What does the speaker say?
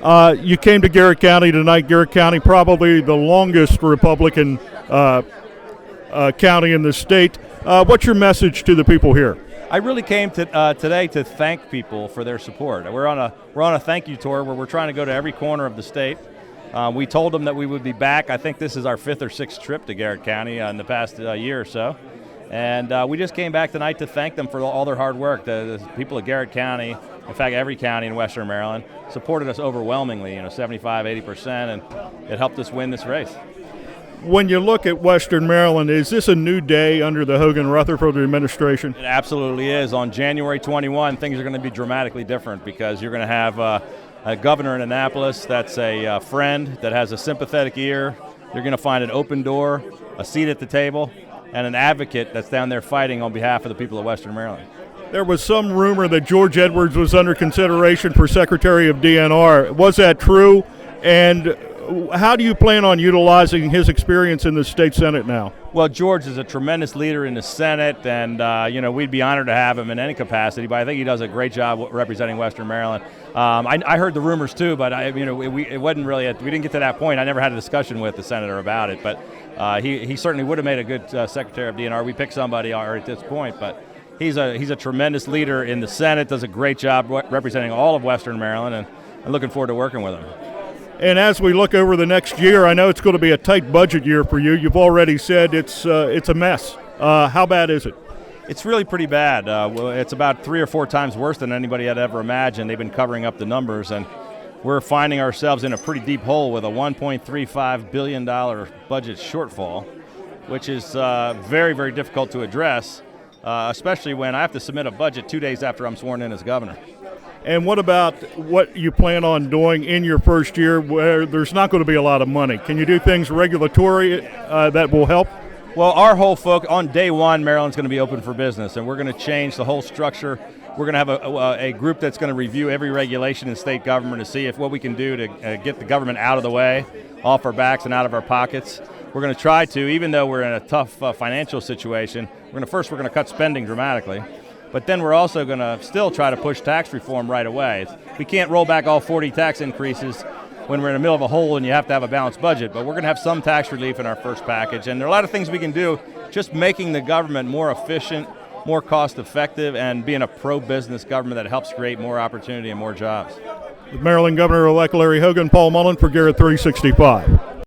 You came to Garrett County tonight. Garrett County, probably the longest Republican county in the state. What's your message to the people here? I really came to, today to thank people for their support. We're on a thank you tour where we're trying to go to every corner of the state. We told them that we would be back. I think this is our 5th or 6th trip to Garrett County in the past year or so. And we just came back tonight to thank them for all their hard work. The people of Garrett County, in fact, every county in Western Maryland, supported us overwhelmingly, 75, 80%, and it helped us win this race. When you look at Western Maryland, is this a new day under the Hogan-Rutherford administration? It absolutely is. On January 21, things are going to be dramatically different because you're going to have a governor in Annapolis that's a friend, that has a sympathetic ear. You're going to find an open door, a seat at the table, and an advocate that's down there fighting on behalf of the people of Western Maryland. There was some rumor that George Edwards was under consideration for Secretary of DNR. Was that true? And how do you plan on utilizing his experience in the state Senate now? Well, George is a tremendous leader in the Senate, and we'd be honored to have him in any capacity. But I think he does a great job representing Western Maryland. I heard the rumors too, but it wasn't really. We didn't get to that point. I never had a discussion with the senator about it, but he certainly would have made a good Secretary of DNR. We picked somebody at this point, but he's a tremendous leader in the Senate. Does a great job representing all of Western Maryland, and I'm looking forward to working with him. And as we look over the next year, I know it's going to be a tight budget year for you. You've already said it's a mess. How bad is it? It's really pretty bad. It's about 3 or 4 times worse than anybody had ever imagined. They've been covering up the numbers, and we're finding ourselves in a pretty deep hole with a $1.35 billion budget shortfall, which is very, very difficult to address, especially when I have to submit a budget 2 days after I'm sworn in as governor. And what about what you plan on doing in your first year where there's not going to be a lot of money? Can you do things regulatory that will help? Well, our whole focus, on day one, Maryland's going to be open for business, and we're going to change the whole structure. We're going to have a group that's going to review every regulation in state government to see if what we can do to get the government out of the way, off our backs and out of our pockets. We're going to try to, even though we're in a tough financial situation, we're going to cut spending dramatically. But then we're also going to still try to push tax reform right away. We can't roll back all 40 tax increases when we're in the middle of a hole and you have to have a balanced budget, but we're going to have some tax relief in our first package. And there are a lot of things we can do, just making the government more efficient, more cost-effective, and being a pro-business government that helps create more opportunity and more jobs. Maryland Governor-elect Larry Hogan, Paul Mullen for Garrett365.